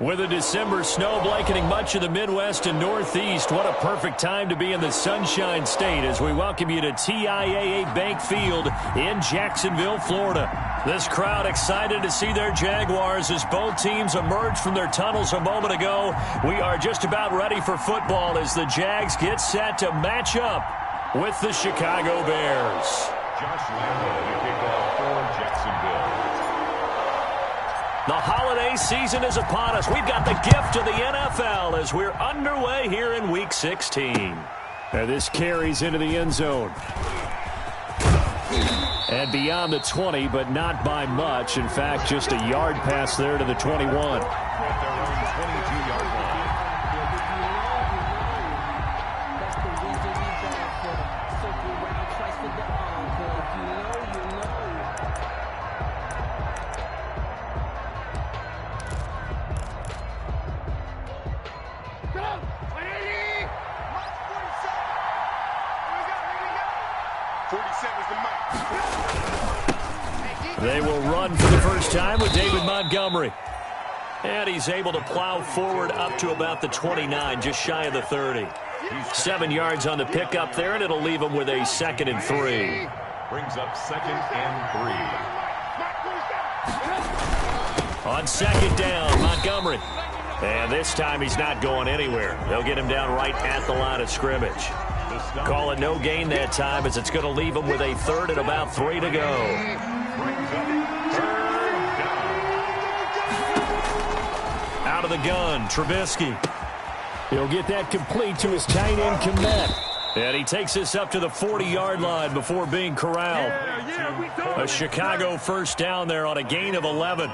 With a December snow blanketing much of the Midwest and Northeast, what a perfect time to be in the Sunshine State as we welcome you to TIAA Bank Field in Jacksonville, Florida. This crowd excited to see their Jaguars as both teams emerge from their tunnels a moment ago. We are just about ready for football as the Jags get set to match up with the Chicago Bears. Josh Lambo to kick off for Jacksonville. The holiday season is upon us. We've got the gift of the NFL as we're underway here in Week 16. And this carries into the end zone. And beyond the 20, but not by much. In fact, just a yard pass there to the 21. At their own 22-yard line. They will run for the first time with David Montgomery. And he's able to plow forward up to about the 29, just shy of the 30. 7 yards on the pickup there, and it'll leave him with a 2nd and 3. Brings up 2nd and 3. On 2nd down, Montgomery. And this time he's not going anywhere. They'll get him down right at the line of scrimmage. Call it no gain that time as it's going to leave him with a 3rd and about 3 to go. Out of the gun, Trubisky. He'll get that complete to his tight end, Commish. And he takes this up to the 40-yard line before being corralled. A Chicago first down there on a gain of 11.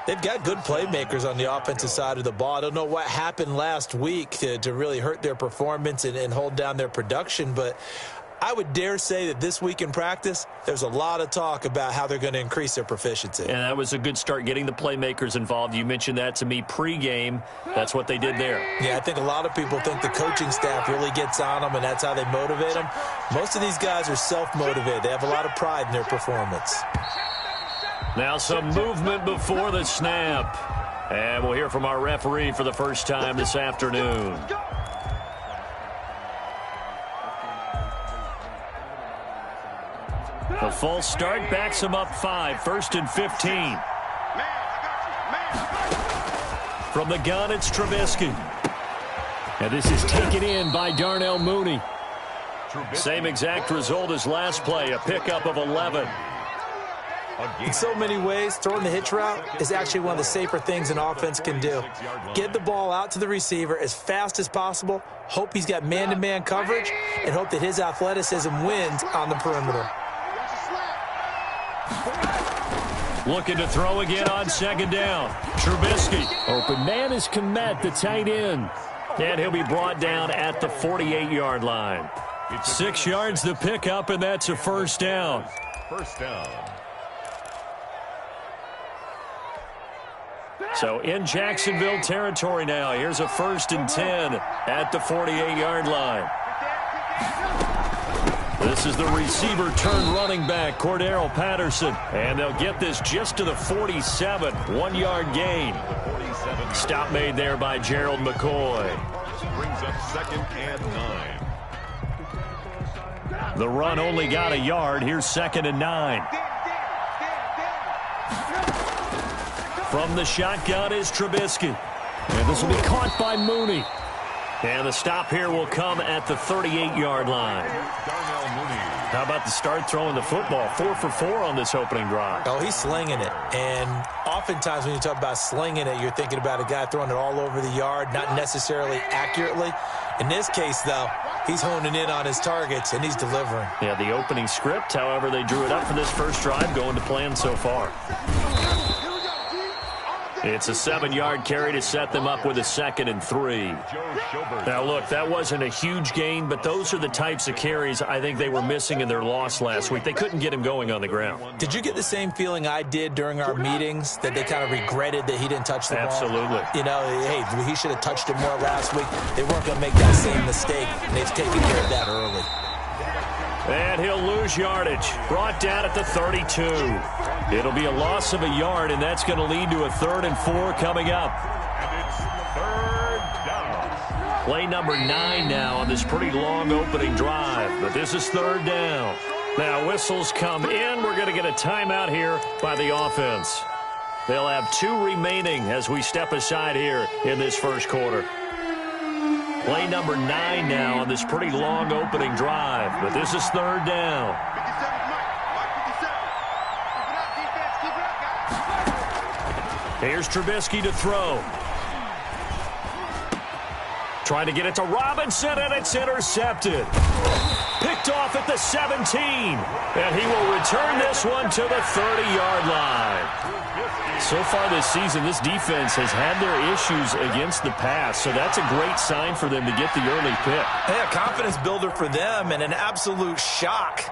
They've got good playmakers on the offensive side of the ball. I don't know what happened last week to really hurt their performance and hold down their production, but I would dare say that this week in practice, there's a lot of talk about how they're going to increase their proficiency. And that was a good start, getting the playmakers involved. You mentioned that to me pregame. That's what they did there. Yeah, I think a lot of people think the coaching staff really gets on them, and that's how they motivate them. Most of these guys are self-motivated. They have a lot of pride in their performance. Now some movement before the snap. And we'll hear from our referee for the first time this afternoon. The false start backs him up 5, 1st and 15. From the gun, it's Trubisky. And this is taken in by Darnell Mooney. Same exact result as last play, a pickup of 11. In so many ways, throwing the hitch route is actually one of the safer things an offense can do. Get the ball out to the receiver as fast as possible, hope he's got man-to-man coverage, and hope that his athleticism wins on the perimeter. Looking to throw again on 2nd down. Trubisky. Open man is Commish, the tight end. And he'll be brought down at the 48-yard line. 6 yards the pickup, and that's a first down. First down. So in Jacksonville territory now. Here's a 1st and 10 at the 48-yard line. This is the receiver turned running back, Cordero Patterson. And they'll get this just to the 47, 1-yard gain. Stop made there by Gerald McCoy. Brings up 2nd and 9. The run only got a yard. Here's 2nd and 9. From the shotgun is Trubisky. And this will be caught by Mooney. And the stop here will come at the 38-yard line. How about the start throwing the football? 4 for 4 on this opening drive. Oh, he's slinging it. And oftentimes when you talk about slinging it, you're thinking about a guy throwing it all over the yard, not necessarily accurately. In this case, though, he's honing in on his targets, and he's delivering. Yeah, the opening script, however, they drew it up for this first drive, going to plan so far. It's a 7-yard carry to set them up with a 2nd and 3. Now, look, that wasn't a huge gain, but those are the types of carries I think they were missing in their loss last week. They couldn't get him going on the ground. Did you get the same feeling I did during our meetings, that they kind of regretted that he didn't touch the ball? Absolutely. You know, hey, he should have touched it more last week. They weren't going to make that same mistake, and they've taken care of that early. And he'll lose yardage. Brought down at the 32. It'll be a loss of a yard, and that's going to lead to a 3rd and 4 coming up. And it's 3rd down. Play number 9 now on this pretty long opening drive. But this is 3rd down. Now whistles come in. We're going to get a timeout here by the offense. They'll have 2 remaining as we step aside here in this first quarter. Play number 9 now on this pretty long opening drive. But this is 3rd down. Here's Trubisky to throw. Trying to get it to Robinson, and it's intercepted. Picked off at the 17. And he will return this one to the 30-yard line. So far this season, this defense has had their issues against the pass, so that's a great sign for them to get the early pick. Yeah, confidence builder for them and an absolute shock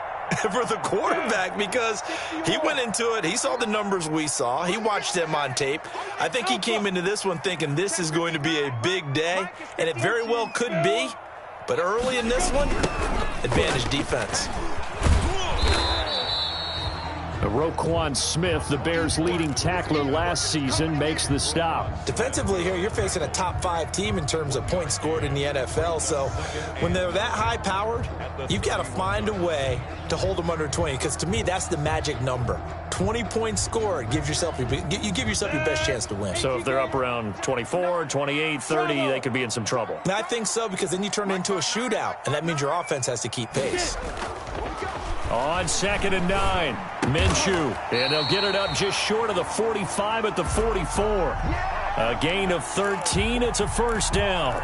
for the quarterback because he went into it. He saw the numbers we saw. He watched them on tape. I think he came into this one thinking this is going to be a big day, and it very well could be. But early in this one, advantage defense. Roquan Smith, the Bears' leading tackler last season, makes the stop. Defensively here, you're facing a top 5 team in terms of points scored in the NFL. So when they're that high-powered, you've got to find a way to hold them under 20. Because to me, that's the magic number. 20 points scored, you give yourself your best chance to win. So if they're up around 24, 28, 30, they could be in some trouble. And I think so, because then you turn it into a shootout, and that means your offense has to keep pace. On 2nd and 9, Minshew, and they'll get it up just short of the 45 at the 44. A gain of 13, it's a 1st down.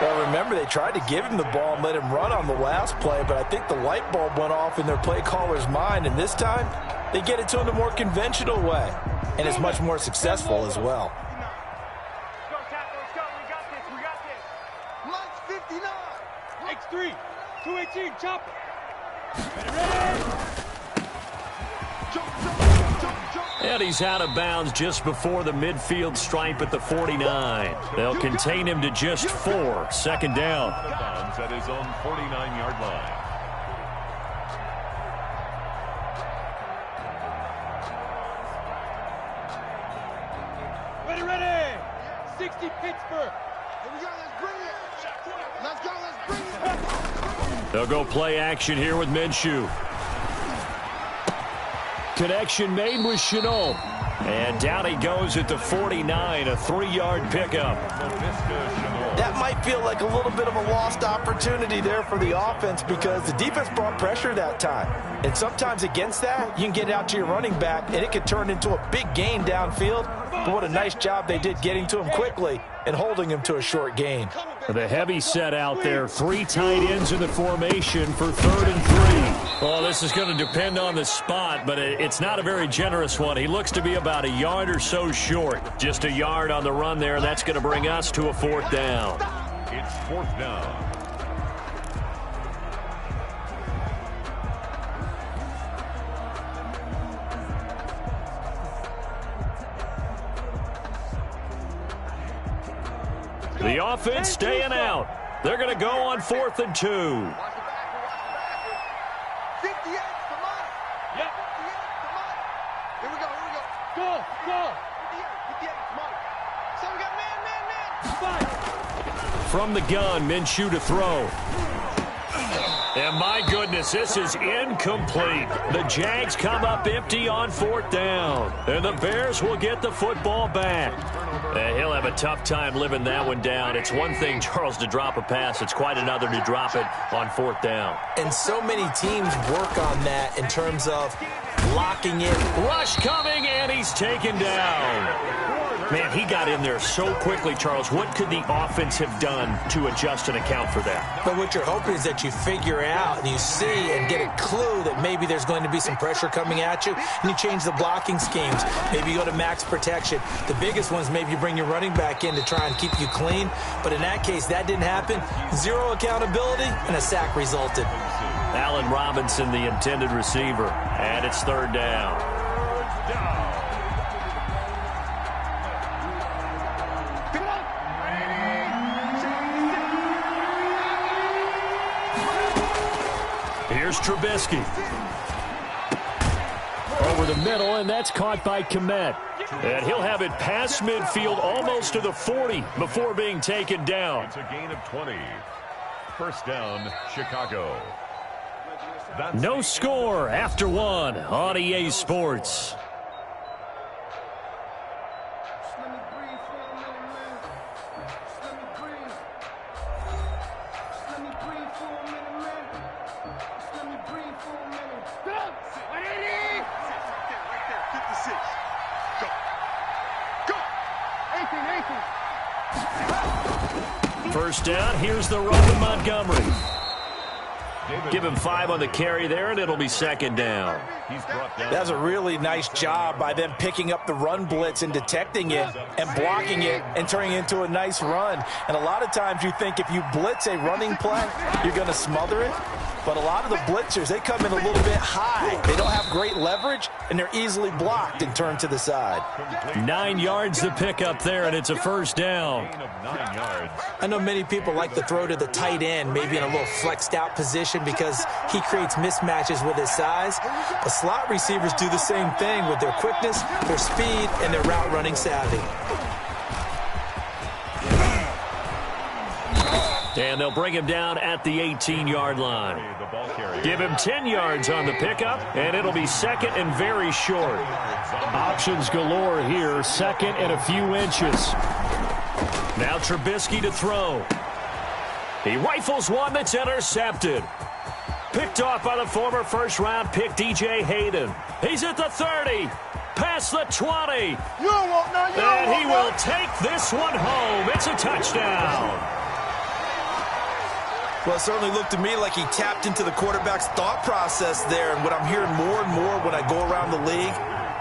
Well, remember, they tried to give him the ball and let him run on the last play, but I think the light bulb went off in their play caller's mind, and this time, they get it to him the more conventional way, and it's much more successful as well. X3, 218, chopper. And he's out of bounds just before the midfield stripe at the 49. They'll contain him to just 4. 2nd down. Bounds at his own 49-yard line. Ready. 60 Pittsburgh. Here we go, let's bring it. Let's go, let's bring it. They'll go play action here with Minshew. Connection made with Chenault. And down he goes at the 49, a 3-yard pickup. That might feel like a little bit of a lost opportunity there for the offense because the defense brought pressure that time. And sometimes against that, you can get it out to your running back, and it could turn into a big gain downfield. But what a nice job they did getting to him quickly and holding him to a short gain. The heavy set out there. 3 tight ends in the formation for 3rd and 3. Well, this is going to depend on the spot, but it's not a very generous one. He looks to be about a yard or so short. Just a yard on the run there. That's going to bring us to a 4th down. It's 4th down. The offense staying out. They're going to go on 4th and 2. 58, come on. Yep. 58, come on. Here we go. Go. 58, come on. So we got man. 5. From the gun, Minshew to throw. And my goodness, this is incomplete. The Jags come up empty on 4th down. And the Bears will get the football back. And he'll have a tough time living that one down. It's one thing, Charles, to drop a pass. It's quite another to drop it on 4th down. And so many teams work on that in terms of locking in. Rush coming, and he's taken down. Man, he got in there so quickly, Charles. What could the offense have done to adjust and account for that? But what you're hoping is that you figure out and you see and get a clue that maybe there's going to be some pressure coming at you, and you change the blocking schemes. Maybe you go to max protection. The biggest one is maybe you bring your running back in to try and keep you clean. But in that case, that didn't happen. 0 accountability, and a sack resulted. Allen Robinson, the intended receiver, and it's 3rd down. Here's Trubisky. Over the middle, and that's caught by Commish. And he'll have it past midfield almost to the 40 before being taken down. It's a gain of 20. First down, Chicago. No score after one on EA Sports. First down, here's the run to Montgomery. Give him 5 on the carry there, and it'll be second down. That's a really nice job by them picking up the run blitz and detecting it and blocking it and turning it into a nice run. And a lot of times you think if you blitz a running play, you're going to smother it. But a lot of the blitzers, they come in a little bit high. They don't have great leverage, and they're easily blocked and turned to the side. 9 yards to pick up there, and it's a first down. I know many people like to throw to the tight end, maybe in a little flexed out position because he creates mismatches with his size. The slot receivers do the same thing with their quickness, their speed, and their route running savvy. And they'll bring him down at the 18-yard line. Give him 10 yards on the pickup, and it'll be second and very short. Options galore here, second and a few inches. Now Trubisky to throw. He rifles one that's intercepted. Picked off by the former first-round pick, DJ Hayden. He's at the 30, past the 20. And he will take this one home. It's a touchdown. Well, it certainly looked to me like he tapped into the quarterback's thought process there. And what I'm hearing more and more when I go around the league,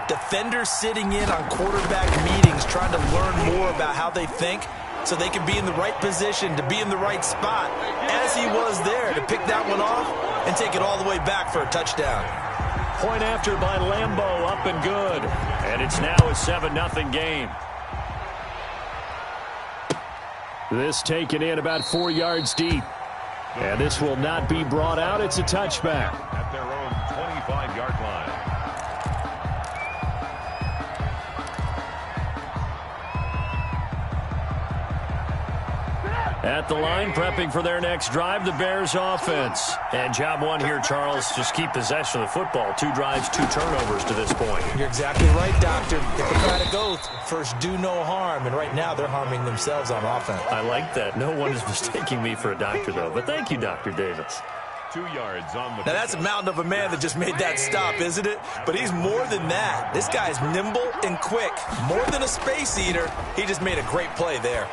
defenders sitting in on quarterback meetings trying to learn more about how they think so they can be in the right position, to be in the right spot, as he was there, to pick that one off and take it all the way back for a touchdown. Point after by Lambeau, up and good. And it's now a 7-0 game. This taken in about 4 yards deep. And this will not be brought out. It's a touchback. At their own 25-yard line. At the line, prepping for their next drive, the Bears offense. And job one here, Charles, just keep possession of the football. 2 drives, 2 turnovers to this point. You're exactly right, Doctor. Hippocratic oath, first do no harm. And right now they're harming themselves on offense. I like that. No one is mistaking me for a doctor, though. But thank you, Dr. Davis. 2 yards on the... Now that's a mountain of a man that just made that stop, isn't it? But he's more than that. This guy's nimble and quick. More than a space eater. He just made a great play there.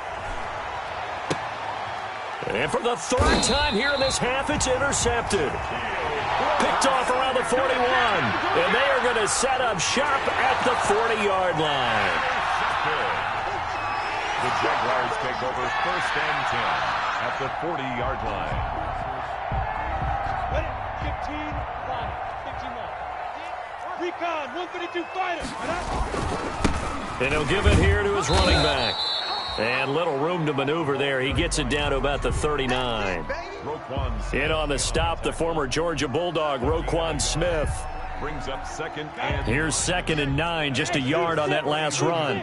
And for the 3rd time here in this half, it's intercepted. Picked off around the 41. And they are going to set up shop at the 40-yard line. The Jaguars take over 1st and 10 at the 40-yard line. 15 line. 15 line. Recon, 132 fighter. And he'll give it here to his running back. And little room to maneuver there. He gets it down to about the 39. In on the stop, the former Georgia Bulldog, Roquan Smith. Brings up 2nd and... Here's 2nd and 9, just a yard on that last run.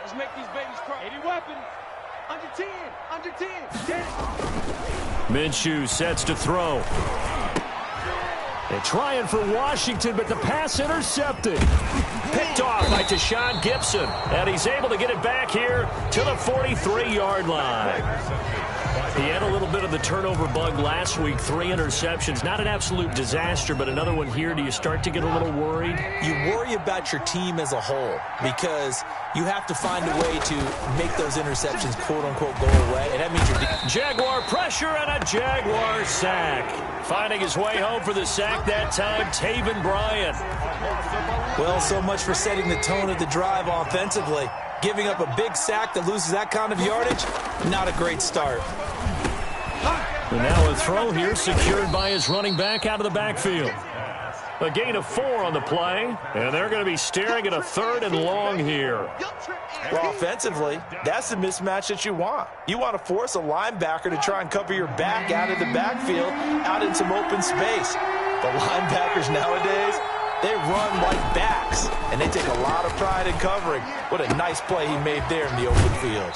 Let's make these babies cry. 80 weapons. Under 10. Under 10. Minshew sets to throw. They're trying for Washington, but the pass intercepted. Picked off by Deshaun Gibson. And he's able to get it back here to the 43-yard line. He had a little bit of the turnover bug last week. 3 interceptions. Not an absolute disaster, but another one here. Do you start to get a little worried? You worry about your team as a whole because you have to find a way to make those interceptions, quote-unquote, go away. And that means you're... Jaguar pressure and a Jaguar sack. Finding his way home for the sack that time, Taven Bryan. Well, so much for setting the tone of the drive offensively. Giving up a big sack that loses that kind of yardage, not a great start. And now a throw here secured by his running back out of the backfield. A gain of 4 on the play, and they're going to be staring at a 3rd and long here. Well, offensively, that's the mismatch that you want. You want to force a linebacker to try and cover your back out of the backfield, out in some open space. The linebackers nowadays, they run like backs, and they take a lot of pride in covering. What a nice play he made there in the open field.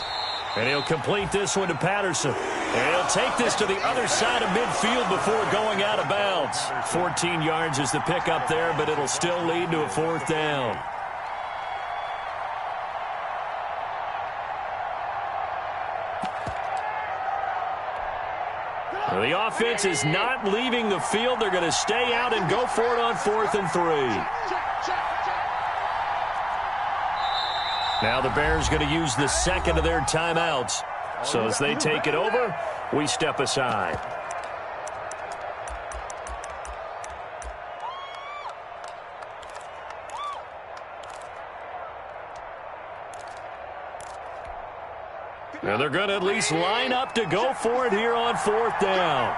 And he'll complete this one to Patterson. And he'll take this to the other side of midfield before going out of bounds. 14 yards is the pickup there, but it'll still lead to a 4th down. The offense is not leaving the field. They're going to stay out and go for it on 4th and 3. Now the Bears going to use the second of their timeouts. So as they take it over, we step aside. And they're going to at least line up to go for it here on 4th down.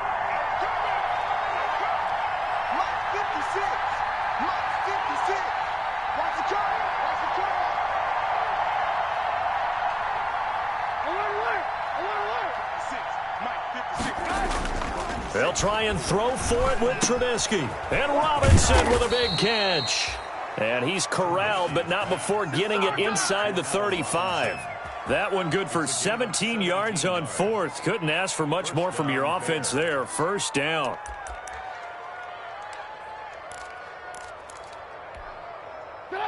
They'll try and throw for it with Trubisky. And Robinson with a big catch. And he's corralled, but not before getting it inside the 35. That one good for 17 yards on 4th. Couldn't ask for much more from your offense there. 1st down.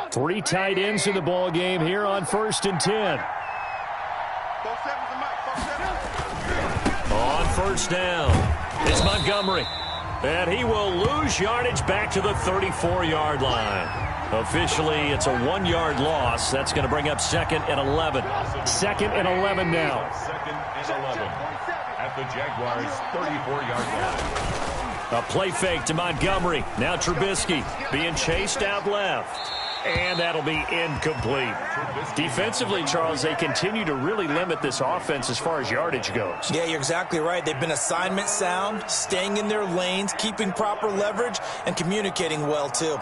Three tight ends in the ball game here on 1st and 10. On 1st down. It's Montgomery, and he will lose yardage back to the 34-yard line. Officially, it's a 1-yard loss. That's going to bring up 2nd and 11. 2nd and 11 now. 2nd and 11 at the Jaguars' 34-yard line. A play fake to Montgomery. Now Trubisky being chased out left. And that'll be incomplete. Defensively, Charles, they continue to really limit this offense as far as yardage goes. Yeah, you're exactly right. They've been assignment sound, staying in their lanes, keeping proper leverage, and communicating well, too.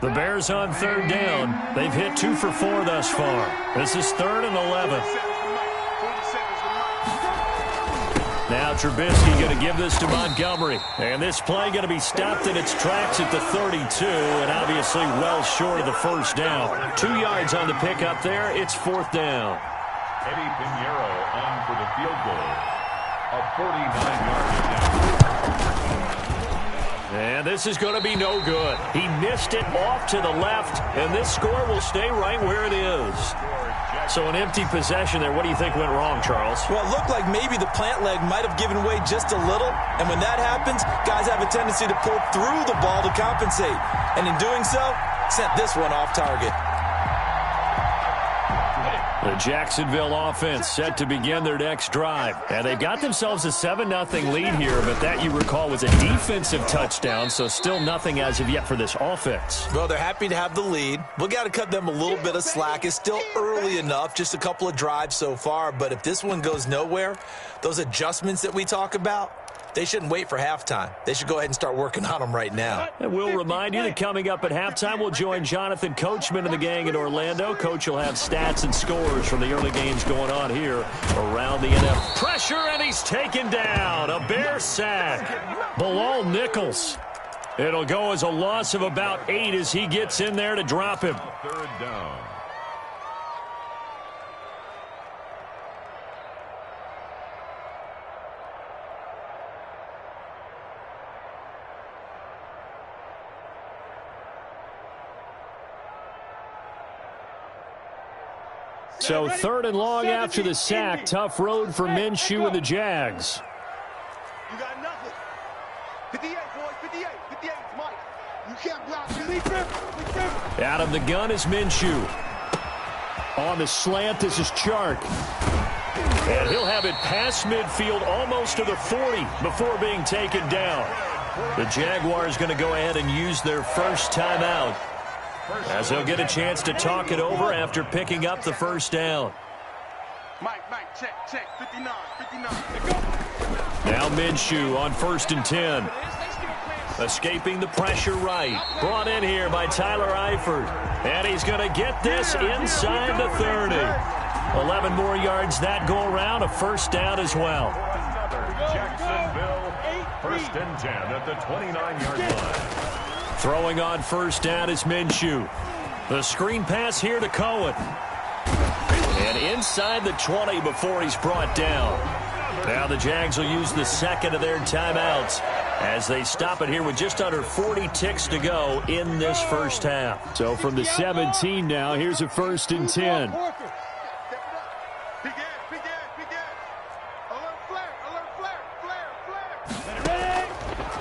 The Bears on 3rd down. They've hit 2 for 4 thus far. This is 3rd and 11. Now Trubisky going to give this to Montgomery. And this play going to be stopped in its tracks at the 32, and obviously well short of the 1st down. 2 yards on the pickup there. It's 4th down. Eddie Pinheiro on for the field goal. A 49-yard attempt. And this is going to be no good. He missed it off to the left, and this score will stay right where it is. So an empty possession there. What do you think went wrong, Charles? Well, it looked like maybe the plant leg might have given way just a little, and when that happens, guys have a tendency to pull through the ball to compensate. And in doing so, sent this one off target. The Jacksonville offense set to begin their next drive. And they've got themselves a 7-0 lead here, but that, you recall, was a defensive touchdown, so still nothing as of yet for this offense. Well, they're happy to have the lead. We've got to cut them a little bit of slack. It's still early enough, just a couple of drives so far, but if this one goes nowhere, those adjustments that we talk about, they shouldn't wait for halftime. They should go ahead and start working on them right now. And we'll remind you that coming up at halftime, we'll join Jonathan Coachman and the gang in Orlando. Coach will have stats and scores from the early games going on here around the NFL. Pressure, and he's taken down. A Bear sack. Bilal Nichols. It'll go as a loss of about 8 as he gets in there to drop him. 3rd down. So 3rd and long after the sack. Tough road for Minshew and the Jags. You got nothing. 58, boys. 58. 58, Mike. You can't block me. Out of the gun is Minshew. On the slant, this is Chark. And he'll have it past midfield almost to the 40 before being taken down. The Jaguars going to go ahead and use their first timeout, as they'll get a chance to talk it over after picking up the first down. Mike, check, 59. Now Minshew on 1st and 10. Escaping the pressure right. Brought in here by Tyler Eifert. And he's going to get this inside the 30. 11 more yards that go around. A first down as well. Jacksonville, 1st and 10 at the 29-yard line. Throwing on first down is Minshew. The screen pass here to Cohen. And inside the 20 before he's brought down. Now the Jags will use the second of their timeouts as they stop it here with just under 40 ticks to go in this first half. So from the 17 now, here's a 1st and 10.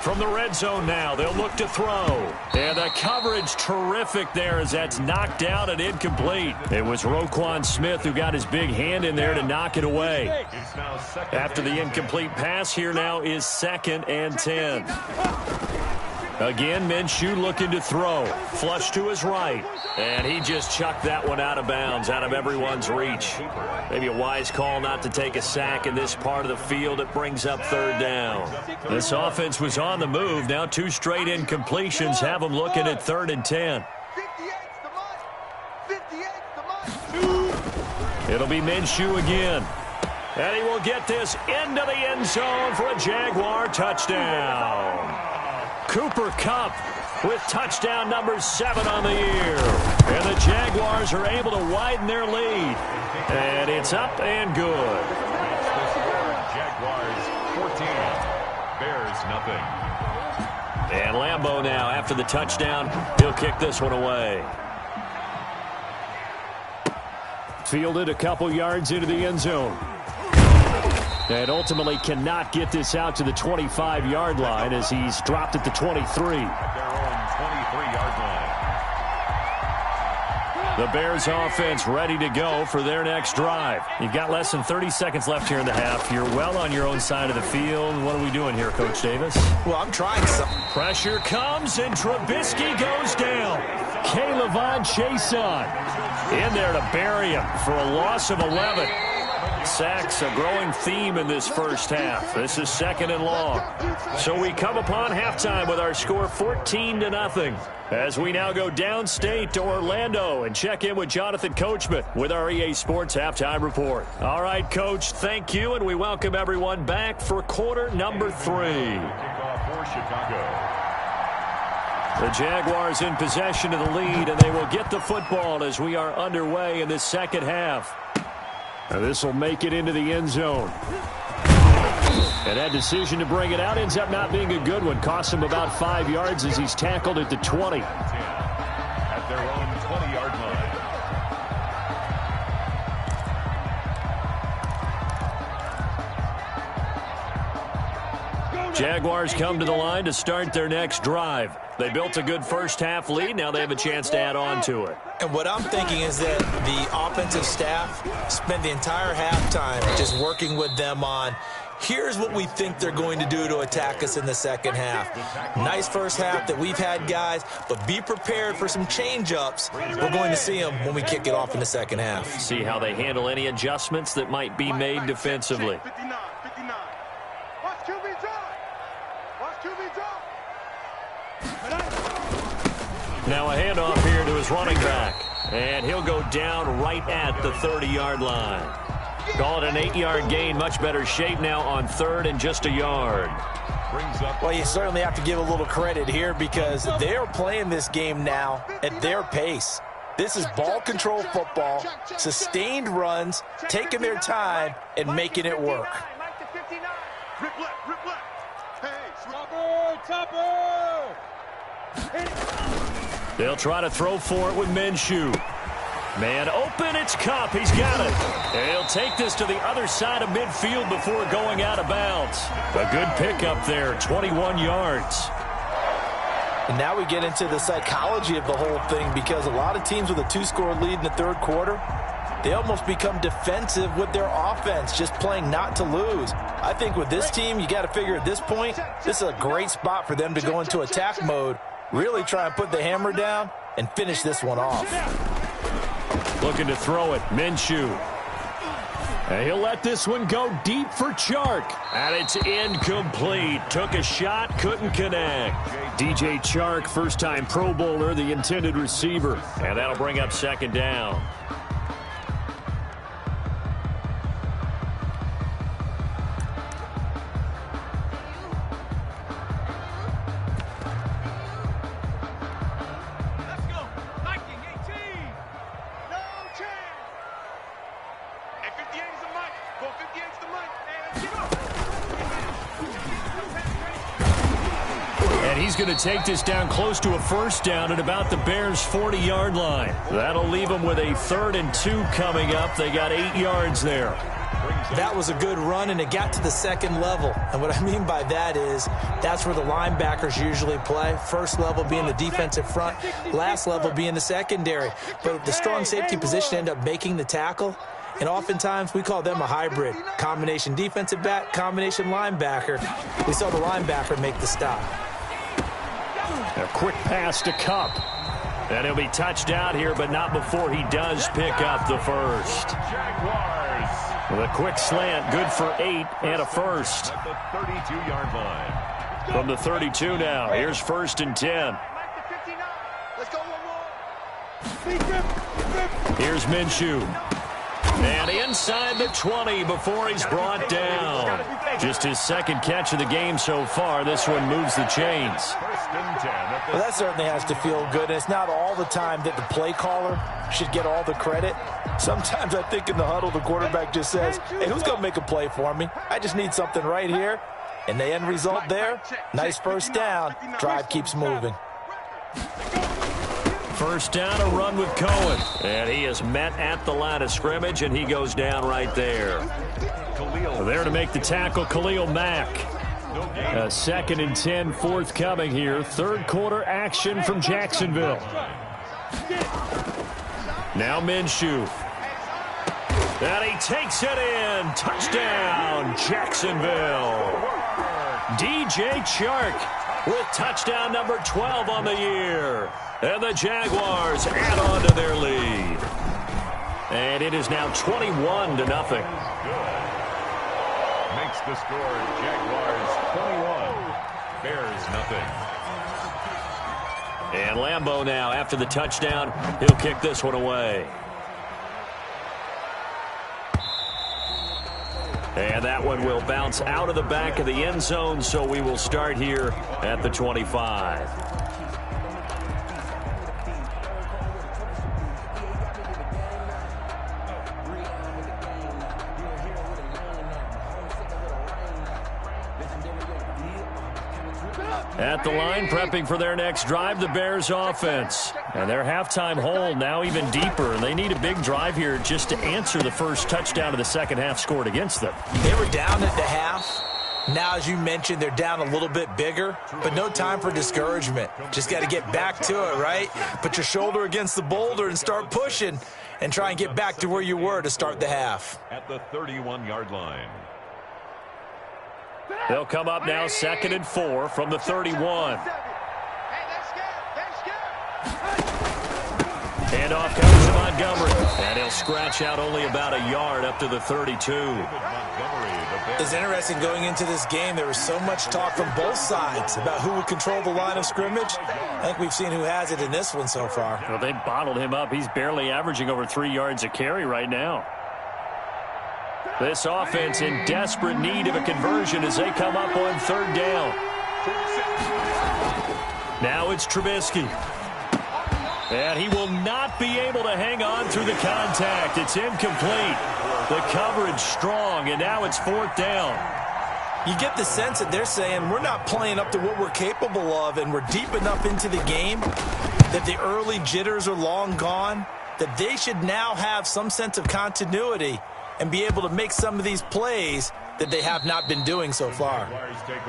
From the red zone now, they'll look to throw. And the coverage terrific there as that's knocked out and incomplete. It was Roquan Smith who got his big hand in there to knock it away. After the incomplete pass, here now is 2nd and 10. Again, Minshew looking to throw. Flush to his right. And he just chucked that one out of bounds, out of everyone's reach. Maybe a wise call not to take a sack in this part of the field. It brings up 3rd down. This offense was on the move. Now 2 straight incompletions have them looking at 3rd and 10. It'll be Minshew again. And he will get this into the end zone for a Jaguar touchdown. Cooper Kupp with touchdown number 7 on the year. And the Jaguars are able to widen their lead. And it's up and good. Jaguars 14, Bears nothing. And Lambeau now after the touchdown. He'll kick this one away. Fielded a couple yards into the end zone. And ultimately cannot get this out to the 25-yard line as he's dropped at the 23. At their own 23-yard line. The Bears offense ready to go for their next drive. You've got less than 30 seconds left here in the half. You're well on your own side of the field. What are we doing here, Coach Davis? Well, I'm trying something. Pressure comes, and Trubisky goes down. K'Lavon Chaisson in there to bury him for a loss of 11. Sacks, a growing theme in this first half. This is 2nd and long. So we come upon halftime with our score 14-0. As we now go downstate to Orlando and check in with Jonathan Coachman with our EA Sports Halftime Report. All right, Coach, thank you, and we welcome everyone back for quarter number 3. Kickoff for Chicago. The Jaguars in possession of the lead, and they will get the football as we are underway in this second half. Now this will make it into the end zone. And that decision to bring it out ends up not being a good one. Costs him about 5 yards as he's tackled at the 20. At their own 20-yard line. Jaguars come to the line to start their next drive. They built a good first half lead. Now they have a chance to add on to it. And what I'm thinking is that the offensive staff spent the entire halftime just working with them on, here's what we think they're going to do to attack us in the second half. Nice first half that we've had, guys, but be prepared for some change-ups. We're going to see them when we kick it off in the second half. See how they handle any adjustments that might be made defensively. 59. Watch QB drop. Watch QB drop. Now a handoff here to his running back. And he'll go down right at the 30-yard line. Call it an 8-yard gain. Much better shape now on 3rd and just a yard. Well, you certainly have to give a little credit here because they're playing this game now at their pace. This is ball control football, sustained runs, taking their time, and making it work. Rip left. Hey, Topper! They'll try to throw for it with Minshew. Man open, it's Kupp. He's got it. And he'll take this to the other side of midfield before going out of bounds. A good pickup there, 21 yards. And now we get into the psychology of the whole thing because a lot of teams with a 2-score lead in the third quarter, they almost become defensive with their offense, just playing not to lose. I think with this team, you got to figure at this point, this is a great spot for them to go into attack mode, really try and put the hammer down and finish this one off. Looking to throw it, Minshew. And he'll let this one go deep for Chark. And it's incomplete. Took a shot, couldn't connect. DJ Chark, first-time Pro Bowler, the intended receiver. And that'll bring up second down. He's going to take this down close to a first down at about the Bears' 40-yard line. That'll leave them with a 3rd and 2 coming up. They got 8 yards there. That was a good run, and it got to the second level. And what I mean by that is that's where the linebackers usually play. First level being the defensive front, last level being the secondary. But the strong safety position ended up making the tackle. And oftentimes, we call them a hybrid. Combination defensive back, combination linebacker. We saw the linebacker make the stop. A quick pass to Cup. And he'll be touched out here, but not before he does pick up the first. Jaguars. With a quick slant, good for 8 and a first. At the 32-yard line. From the 32 now, here's 1st and 10. Let's go one more. Here's Minshew. And inside the 20 before he's brought down. Just his second catch of the game so far. This one moves the chains. 1st and 10. Well, that certainly has to feel good. And it's not all the time that the play caller should get all the credit. Sometimes I think in the huddle, the quarterback just says, hey, who's going to make a play for me? I just need something right here. And the end result there, nice first down. Drive keeps moving. First down, a run with Cohen. And he is met at the line of scrimmage, and he goes down right there. There to make the tackle, Khalil Mack. A 2nd and 10 forthcoming here. Third quarter action from Jacksonville. Now Minshew. And he takes it in. Touchdown, Jacksonville. DJ Chark with touchdown number 12 on the year. And the Jaguars add on to their lead. And it is now 21-0. Makes the score Jaguars 21, Bears nothing. And Lambeau now, after the touchdown, he'll kick this one away. And that one will bounce out of the back of the end zone, so we will start here at the 25. At the line, prepping for their next drive, the Bears offense. And their halftime hole now even deeper. And they need a big drive here just to answer the first touchdown of the second half scored against them. They were down at the half. Now, as you mentioned, they're down a little bit bigger, but no time for discouragement. Just got to get back to it, right? Put your shoulder against the boulder and start pushing and try and get back to where you were to start the half. At the 31-yard line. They'll come up now 2nd and 4 from the 31. Handoff comes to Montgomery. And he'll scratch out only about a yard up to the 32. It's interesting going into this game. There was so much talk from both sides about who would control the line of scrimmage. I think we've seen who has it in this one so far. Well, they bottled him up. He's barely averaging over 3 yards a carry right now. This offense in desperate need of a conversion as they come up on 3rd down. Now it's Trubisky. And he will not be able to hang on through the contact. It's incomplete. The coverage strong, and now it's 4th down. You get the sense that they're saying we're not playing up to what we're capable of, and we're deep enough into the game that the early jitters are long gone, that they should now have some sense of continuity and be able to make some of these plays that they have not been doing so far.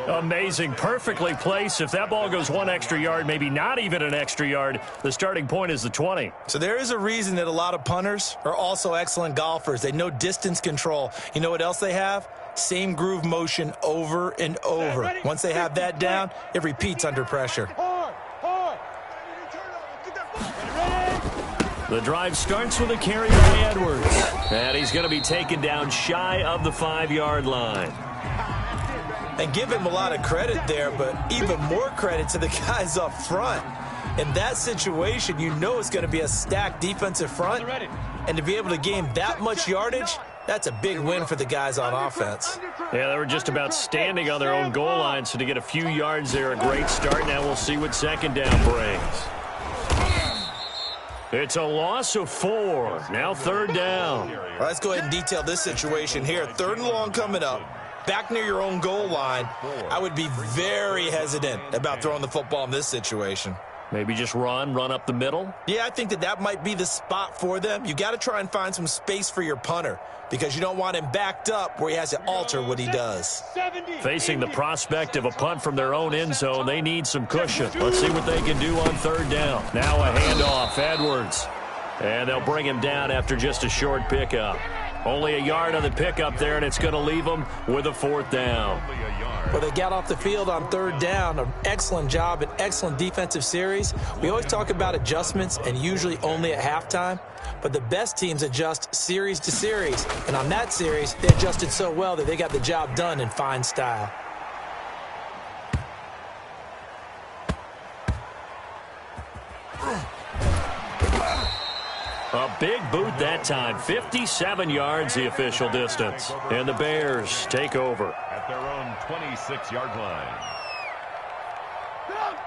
Amazing. Perfectly placed. If that ball goes 1 extra yard, maybe not even an extra yard, the starting point is the 20. So there is a reason that a lot of punters are also excellent golfers. They know distance control. You know what else they have? Same groove motion over and over. Once they have that down, it repeats under pressure. The drive starts with a carry by Edwards. And he's going to be taken down shy of the 5-yard line. And give him a lot of credit there, but even more credit to the guys up front. In that situation, you know it's going to be a stacked defensive front. And to be able to gain that much yardage, that's a big win for the guys on offense. Yeah, they were just about standing on their own goal line, so to get a few yards there, a great start. Now we'll see what second down brings. It's a loss of 4. Now third down. Well, let's go ahead and detail this situation here. 3rd and long coming up. Back near your own goal line. I would be very hesitant about throwing the football in this situation. Maybe just run up the middle? Yeah, I think that might be the spot for them. You got to try and find some space for your punter because you don't want him backed up where he has to alter what he does. Facing the prospect of a punt from their own end zone, they need some cushion. Let's see what they can do on third down. Now a handoff, Edwards. And they'll bring him down after just a short pickup. Only a yard on the pickup there, and it's going to leave them with a 4th down. Well, they got off the field on third down. An excellent job, an excellent defensive series. We always talk about adjustments and usually only at halftime. But the best teams adjust series to series. And on that series, they adjusted so well that they got the job done in fine style. A big boot that time. 57 yards the official distance. And the Bears take over. At their own 26-yard line.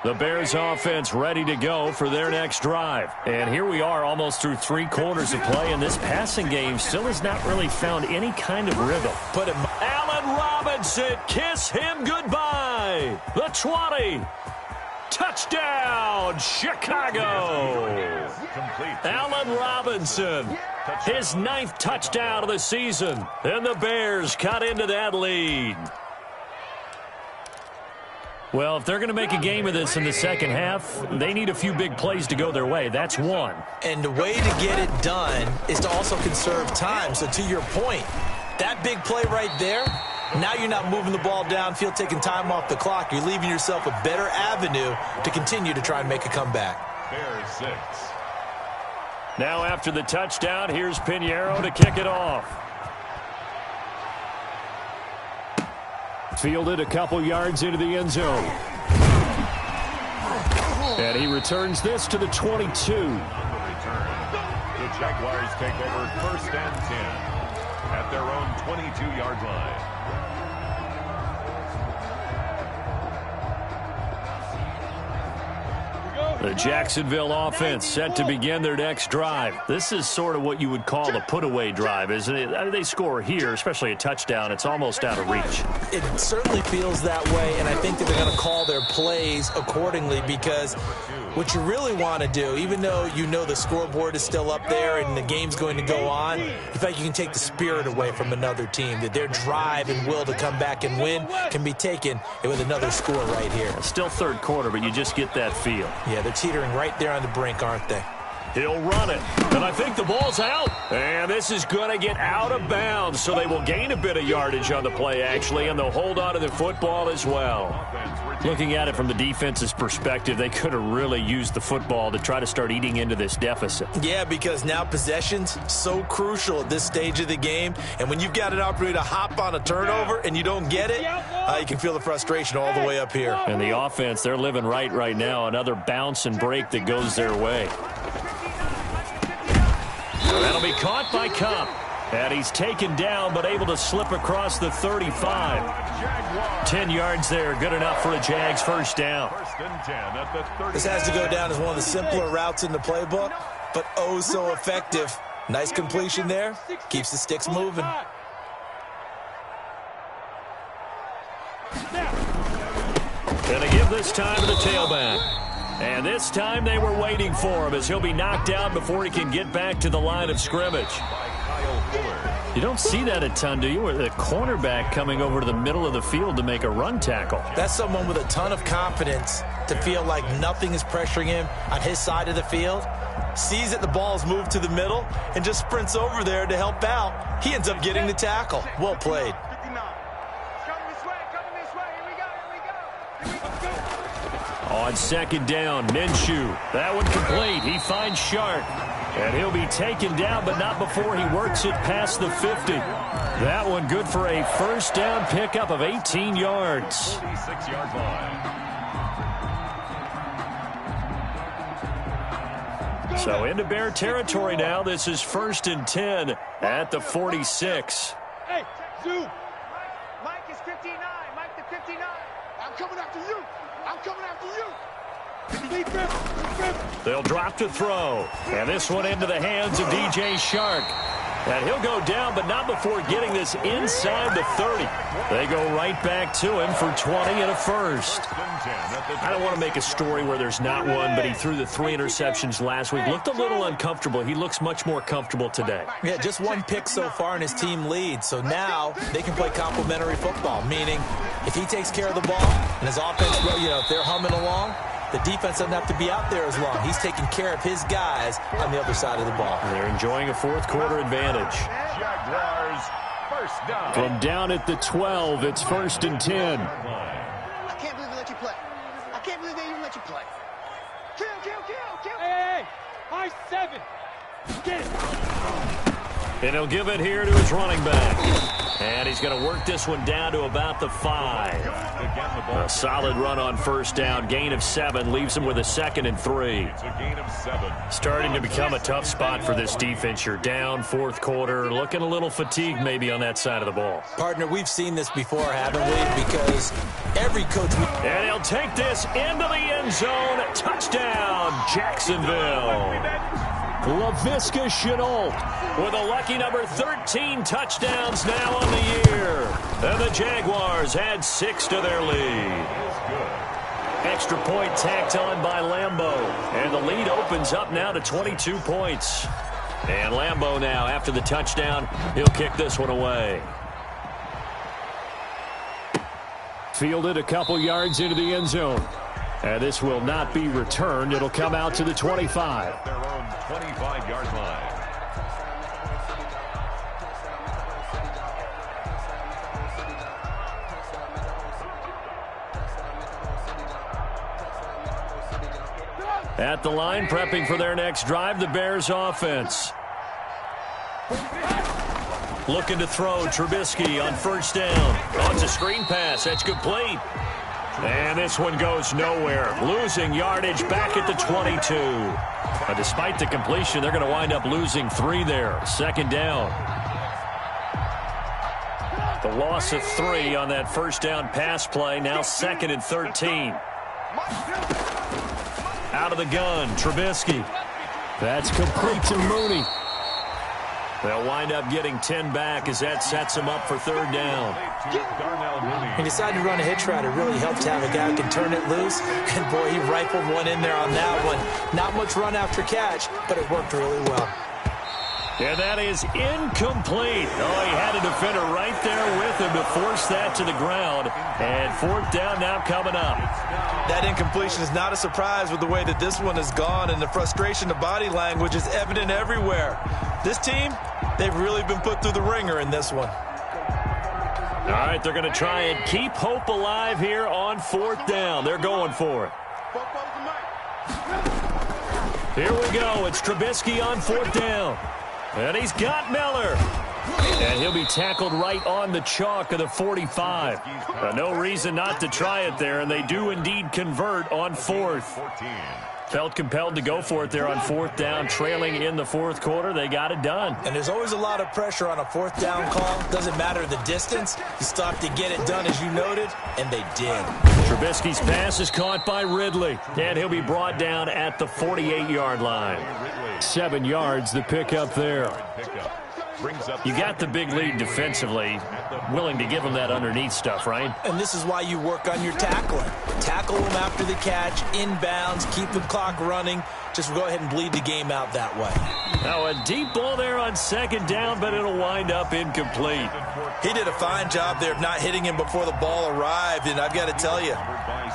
The Bears offense ready to go for their next drive. And here we are almost through 3 quarters of play, and this passing game still has not really found any kind of rhythm. Put him. Allen Robinson, kiss him goodbye. The 20. Touchdown, Chicago. Allen Robinson, his 9th touchdown of the season. And the Bears cut into that lead. Well, if they're going to make a game of this in the second half, they need a few big plays to go their way. That's one. And the way to get it done is to also conserve time. So to your point, that big play right there, now you're not moving the ball downfield, taking time off the clock. You're leaving yourself a better avenue to continue to try and make a comeback. Bears 6. Now after the touchdown, here's Pinheiro to kick it off. Fielded a couple yards into the end zone. And he returns this to the 22. On the return, the Jaguars take over 1st and 10 at their own 22-yard line. The Jacksonville offense set to begin their next drive. This is sort of what you would call a put-away drive, isn't it? I mean, they score here, especially a touchdown. It's almost out of reach. It certainly feels that way, and I think that they're going to call their plays accordingly because what you really want to do, even though you know the scoreboard is still up there and the game's going to go on, in fact, you can take the spirit away from another team, that their drive and will to come back and win can be taken with another score right here. It's still third quarter, but you just get that feel. Yeah, they're teetering right there on the brink, aren't they? He'll run it, and I think the ball's out. And this is going to get out of bounds, so they will gain a bit of yardage on the play, actually, and they'll hold on to the football as well. Looking at it from the defense's perspective, they could have really used the football to try to start eating into this deficit. Yeah, because now possession's so crucial at this stage of the game, and when you've got an opportunity to hop on a turnover and you don't get it, you can feel the frustration all the way up here. And the offense, they're living right now. Another bounce and break that goes their way. That'll be caught by Cup. And he's taken down, but able to slip across the 35. 10 yards there, good enough for a Jags first down. This has to go down as one of the simpler routes in the playbook, but oh so effective. Nice completion there. Keeps the sticks moving. Gonna give this time to the tailback. And this time they were waiting for him as he'll be knocked down before he can get back to the line of scrimmage. By Kyle Fuller. You don't see that a ton, do you? Where the cornerback coming over to the middle of the field to make a run tackle. That's someone with a ton of confidence to feel like nothing is pressuring him on his side of the field. Sees that the ball's moved to the middle and just sprints over there to help out. He ends up getting the tackle. Well played. On second down, Minshew. That one complete. He finds Shark. And he'll be taken down, but not before he works it past the 50. That one good for a first down pickup of 18 yards. 46-yard line. So into Bear territory now. This is 1st and 10 at the 46. Hey, Zoo. Mike is 59. Mike the 59. I'm coming after you. I'm coming after you. They'll drop to throw. And this one into the hands of DJ Shark. And he'll go down, but not before getting this inside the 30. They go right back to him for 20 and a first. I don't want to make a story where there's not one, but he threw the 3 interceptions last week. Looked a little uncomfortable. He looks much more comfortable today. Yeah, just one pick so far and his team leads. So now they can play complementary football, meaning if he takes care of the ball and his offense, if they're humming along, the defense doesn't have to be out there as long. He's taking care of his guys on the other side of the ball. They're enjoying a fourth-quarter advantage. Jaguars, first down. From down at the 12, it's 1st and 10. I can't believe they let you play. I can't believe they even let you play. Kill. Hey, high 7. Get it. And he'll give it here to his running back. And he's going to work this one down to about the 5. A solid run on first down. Gain of 7 leaves him with a 2nd and 3. It's a gain of 7. Starting to become a tough spot for this defense. You're down, fourth quarter, looking a little fatigued maybe on that side of the ball. Partner, we've seen this before, haven't we? Because every coach... And he'll take this into the end zone. Touchdown, Jacksonville. Laviska Shenault with a lucky number 13 touchdowns now on the year. And the Jaguars add 6 to their lead. Extra point tacked on by Lambeau. And the lead opens up now to 22 points. And Lambeau now, after the touchdown, he'll kick this one away. Fielded a couple yards into the end zone. And this will not be returned. It'll come out to the 25. Their own 25-yard line. At the line, prepping for their next drive, the Bears offense. Looking to throw, Trubisky on first down. Oh, it's a screen pass. That's complete. And this one goes nowhere. Losing yardage back at the 22. Despite the completion, they're going to wind up losing 3 there. Second down. The loss of 3 on that first down pass play. Now 2nd and 13. Out of the gun, Trubisky. That's complete to Mooney. They'll wind up getting 10 back as that sets them up for third down. He decided to run a hitch route. It really helped to have a guy who can turn it loose. And, boy, he rifled one in there on that one. Not much run after catch, but it worked really well. And that is incomplete. Oh, he had a defender right there with him to force that to the ground. And fourth down now coming up. That incompletion is not a surprise with the way that this one has gone, and the frustration, the body language is evident everywhere. This team, they've really been put through the ringer in this one. All right, they're going to try and keep hope alive here on fourth down. They're going for it. Here we go. It's Trubisky on fourth down. And he's got Miller. And he'll be tackled right on the chalk of the 45. No reason not to try it there, and they do indeed convert on fourth. Felt compelled to go for it there on fourth down, trailing in the fourth quarter. They got it done. And there's always a lot of pressure on a fourth down call. Doesn't matter the distance. You stop to get it done, as you noted, and they did. Trubisky's pass is caught by Ridley, and he'll be brought down at the 48-yard line. 7 yards, the pickup there. brings up. You got the big lead defensively, willing to give them that underneath stuff, right? And this is why you work on your tackling. Tackle them after the catch, inbounds, keep the clock running. Just go ahead and bleed the game out that way. Now a deep ball there on second down, but it'll wind up incomplete. He did a fine job there of not hitting him before the ball arrived, and I've got to tell you,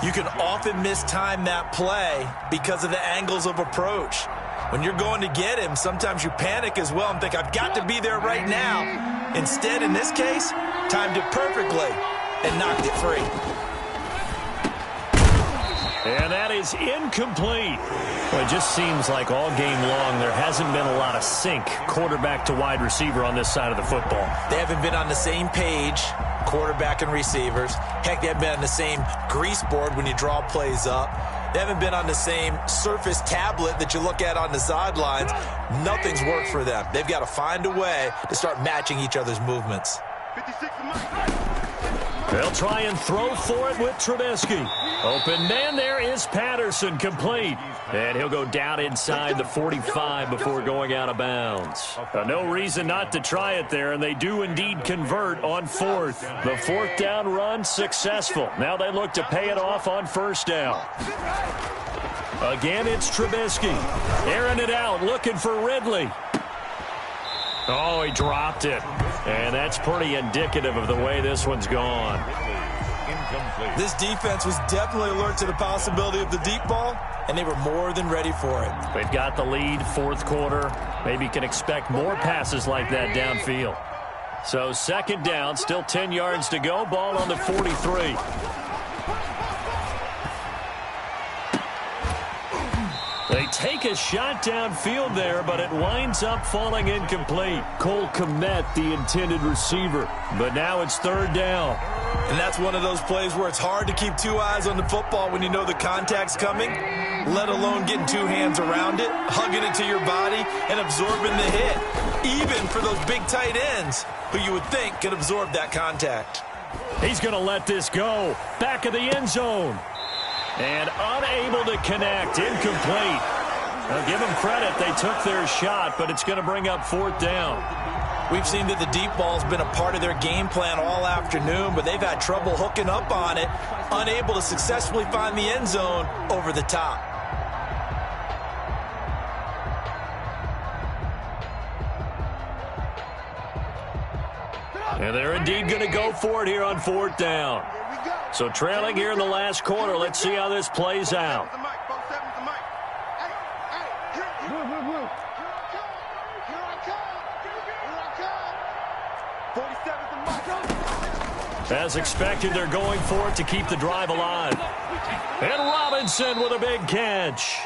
you can often mistime that play because of the angles of approach. When you're going to get him, sometimes you panic as well and think, I've got to be there right now. Instead, in this case, timed it perfectly and knocked it free. And that is incomplete. Well, it just seems like all game long there hasn't been a lot of sync quarterback to wide receiver on this side of the football. They haven't been on the same page, quarterback and receivers. Heck, they haven't been on the same grease board when you draw plays up. They haven't been on the same surface tablet that you look at on the sidelines. Nothing's worked for them. They've got to find a way to start matching each other's movements. 56 They'll try and throw for it with Trubisky. Open man there is Patterson, complete. And he'll go down inside the 45 before going out of bounds. No reason not to try it there, and they do indeed convert on fourth. The fourth down run successful. Now they look to pay it off on first down. Again, it's Trubisky. Airing it out, looking for Ridley. Oh, he dropped it. And that's pretty indicative of the way this one's gone. This defense was definitely alert to the possibility of the deep ball, and they were more than ready for it. They've got the lead, fourth quarter. Maybe can expect more passes like that downfield. So second down, still 10 yards to go. Ball on the 43. They take a shot downfield there, but it winds up falling incomplete. Cole Kmet, the intended receiver. But now it's third down. And that's one of those plays where it's hard to keep two eyes on the football when you know the contact's coming, let alone getting two hands around it, hugging it to your body, and absorbing the hit, even for those big tight ends who you would think could absorb that contact. He's going to let this go. Back of the end zone. And unable to connect. Incomplete. Now give them credit. They took their shot, but it's going to bring up fourth down. We've seen that the deep ball's been a part of their game plan all afternoon, but they've had trouble hooking up on it, unable to successfully find the end zone over the top. And they're indeed going to go for it here on fourth down. So trailing here in the last quarter. Let's see how this plays out. As expected, they're going for it to keep the drive alive. And Robinson with a big catch.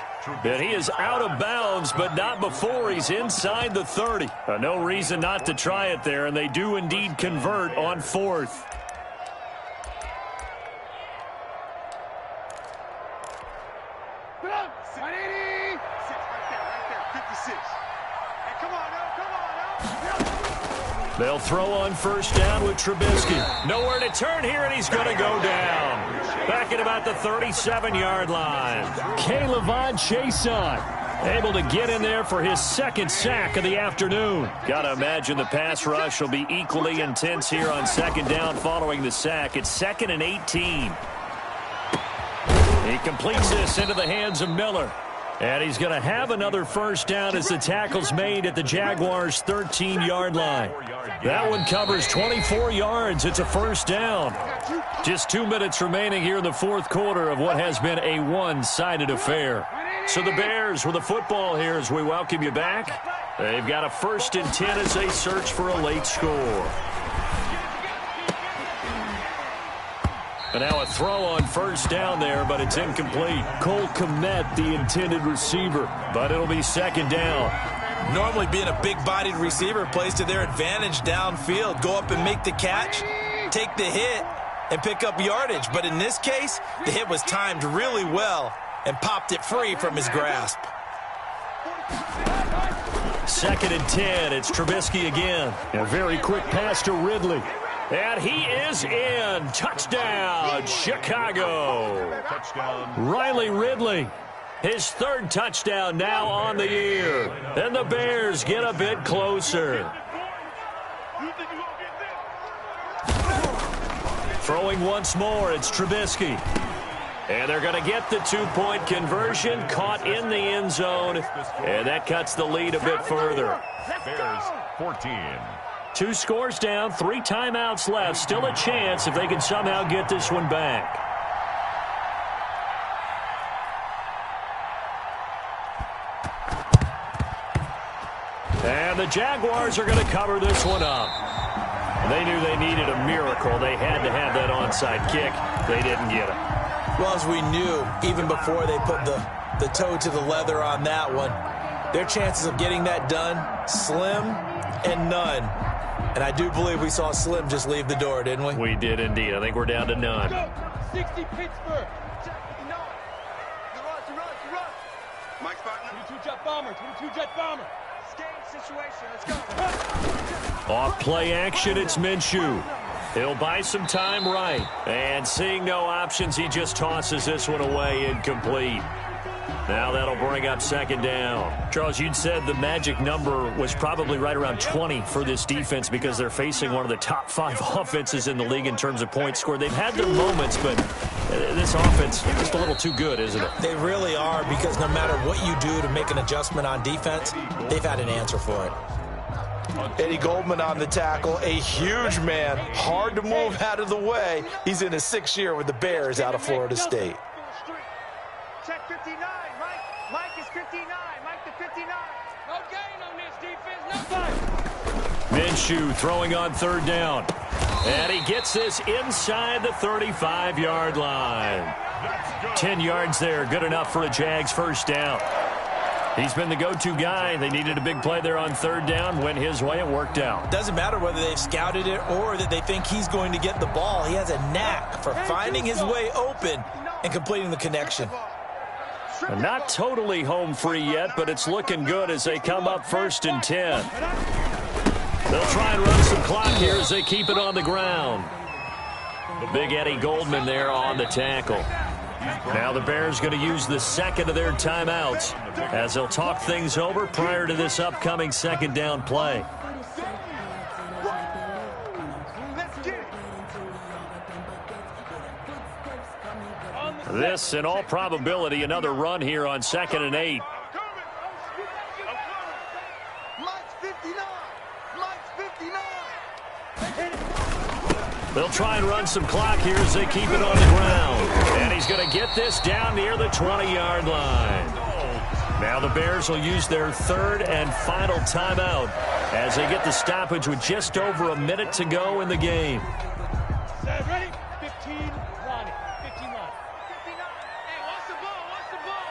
And he is out of bounds, but not before he's inside the 30. No reason not to try it there, and they do indeed convert on fourth. They'll throw on first down with Trubisky. Nowhere to turn here, and he's going to go down. Back at about the 37-yard line. K'Lavon Chaisson able to get in there for his second sack of the afternoon. Got to imagine the pass rush will be equally intense here on second down following the sack. It's 2nd and 18. He completes this into the hands of Miller. And he's going to have another first down as the tackle's made at the Jaguars' 13-yard line. That one covers 24 yards. It's a first down. Just 2 minutes remaining here in the fourth quarter of what has been a one-sided affair. So the Bears with the football here as we welcome you back. They've got a 1st and 10 as they search for a late score. And now a throw on first down there, but it's incomplete. Cole Kmet, the intended receiver, but it'll be second down. Normally being a big-bodied receiver plays to their advantage downfield. Go up and make the catch, take the hit, and pick up yardage. But in this case, the hit was timed really well and popped it free from his grasp. 2nd and 10. It's Trubisky again. A very quick pass to Ridley. And he is in. Touchdown, Chicago. Riley Ridley, his 3rd touchdown now on the year. And the Bears get a bit closer. Throwing once more, it's Trubisky. And they're going to get the two-point conversion, caught in the end zone, and that cuts the lead a bit further. Bears 14. 2 scores down, 3 timeouts left. Still a chance if they can somehow get this one back. And the Jaguars are going to cover this one up. They knew they needed a miracle. They had to have that onside kick. They didn't get it. Well, as we knew, even before they put the toe to the leather on that one, their chances of getting that done, slim and none. And I do believe we saw Slim just leave the door, didn't we? We did indeed. I think we're down to none. 60 Pittsburgh. Mike's partner. 22 Jet Bomber. 22 Jet Bomber. Situation. Let's go. Off play action, it's Minshew. He'll buy some time right. And seeing no options, he just tosses this one away incomplete. Now that'll bring up second down. Charles, you'd said the magic number was probably right around 20 for this defense because they're facing one of the top 5 offenses in the league in terms of points scored. They've had their moments, but this offense is just a little too good, isn't it? They really are, because no matter what you do to make an adjustment on defense, they've had an answer for it. Eddie Goldman on the tackle, a huge man, hard to move out of the way. He's in his 6th year with the Bears out of Florida State. Check 59, Mike. Mike is 59. Mike to 59. No gain on this defense. No fight. Minshew throwing on third down. And he gets this inside the 35-yard line. 10 yards there, good enough for a Jags first down. He's been the go-to guy. They needed a big play there on third down. Went his way, it worked out. Doesn't matter whether they've scouted it or that they think he's going to get the ball. He has a knack for finding his way open and completing the connection. Not totally home free yet, but it's looking good as they come up 1st and 10. They'll try and run some clock here as they keep it on the ground. The big Eddie Goldman there on the tackle. Now the Bears going to use the second of their timeouts as they'll talk things over prior to this upcoming second down play. This, in all probability, another run here on 2nd and 8. Mike's 59. Mike's 59. They'll try and run some clock here as they keep it on the ground. And he's going to get this down near the 20-yard line. Now the Bears will use their 3rd and final timeout as they get the stoppage with just over a minute to go in the game. Set, ready? 15, line. 15 line. 59. Hey, watch the ball. Watch the ball.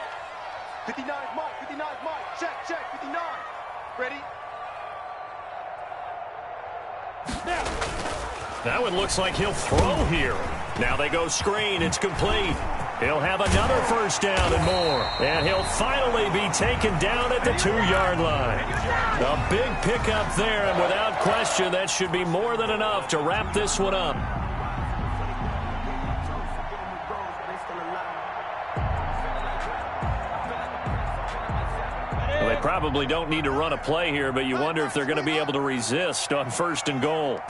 59 is Mike. 59 is Mike. Check, check. 59. Ready? That one looks like he'll throw here. Now they go screen. It's complete. He'll have another first down and more. And he'll finally be taken down at the 2-yard line. A big pickup there, and without question, that should be more than enough to wrap this one up. Well, they probably don't need to run a play here, but you wonder if they're going to be able to resist on 1st and goal.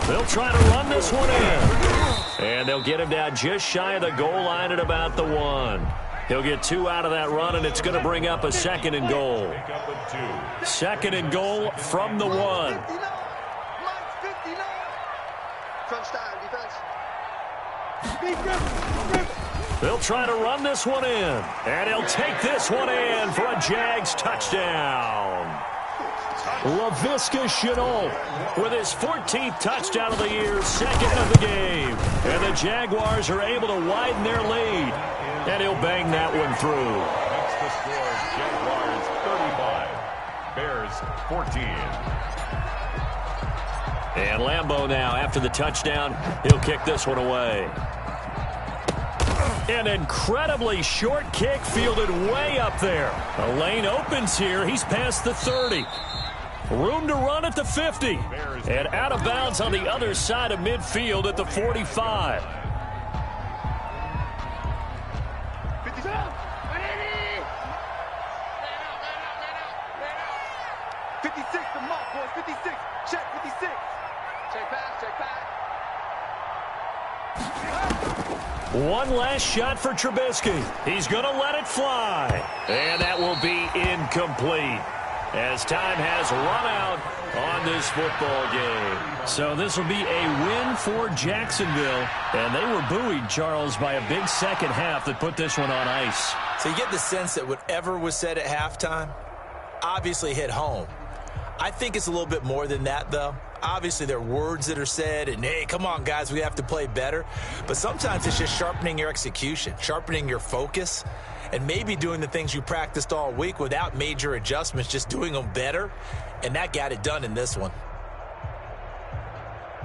They'll try to run this one in. And they'll get him down just shy of the goal line at about the 1. He'll get 2 out of that run, and it's going to bring up a 2nd and goal. 2nd and goal from the 1. Mike's 59. Touchdown, defense. They'll try to run this one in. And he'll take this one in for a Jags touchdown. Laviska Shenault with his 14th touchdown of the year, 2nd of the game. And the Jaguars are able to widen their lead. And he'll bang that one through. That's the score. Jaguars 35. Bears 14. And Lambeau now, after the touchdown, he'll kick this one away. An incredibly short kick fielded way up there. The lane opens here. He's past the 30. Room to run at the 50. And out of bounds on the other side of midfield at the 45. 56 the mark, boys. 56. Check 56. Check back, check back. One last shot for Trubisky. He's going to let it fly. And that will be incomplete as time has run out on this football game. So this will be a win for Jacksonville. And they were buoyed, Charles, by a big second half that put this one on ice. So you get the sense that whatever was said at halftime obviously hit home. I think it's a little bit more than that, though. Obviously, there are words that are said, and, hey, come on, guys, we have to play better. But sometimes it's just sharpening your execution, sharpening your focus, and maybe doing the things you practiced all week without major adjustments, just doing them better. And that got it done in this one.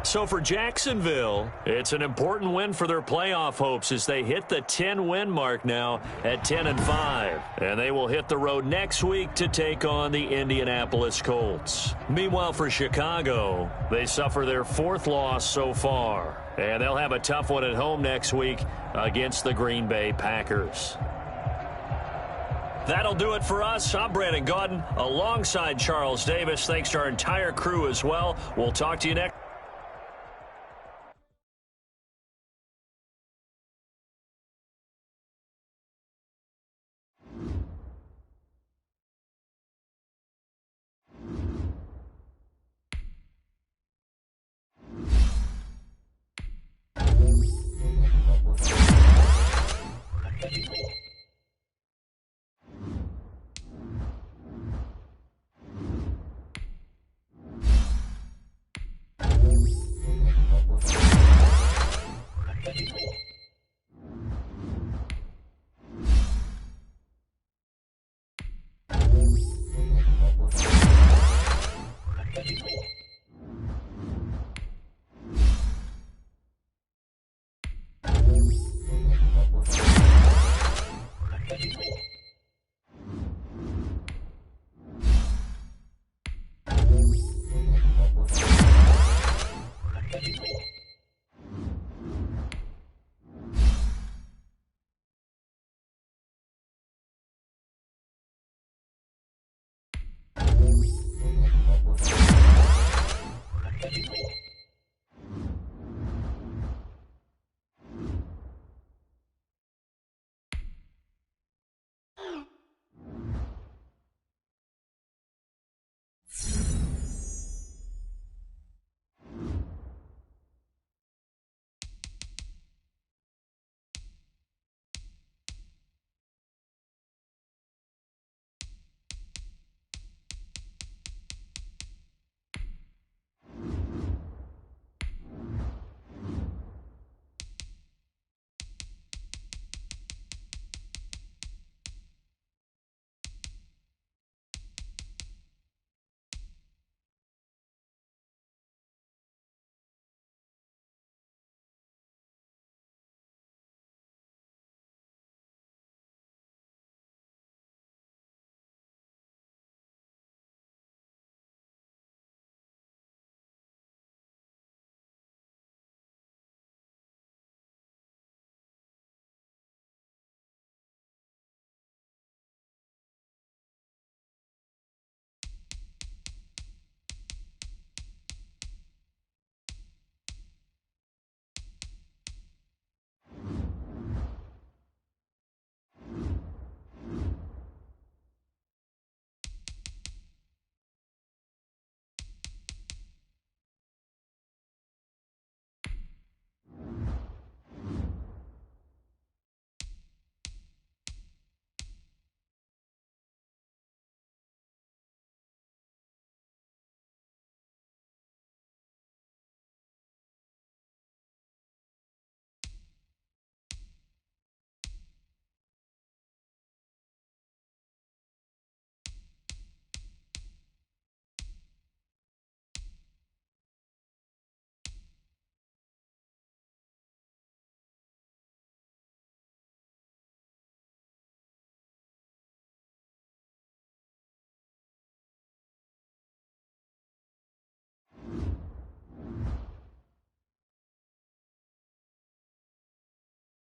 So for Jacksonville, it's an important win for their playoff hopes as they hit the 10-win mark now at 10-5. And they will hit the road next week to take on the Indianapolis Colts. Meanwhile, for Chicago, they suffer their 4th loss so far. And they'll have a tough one at home next week against the Green Bay Packers. That'll do it for us. I'm Brandon Gaudin alongside Charles Davis. Thanks to our entire crew as well. We'll talk to you next.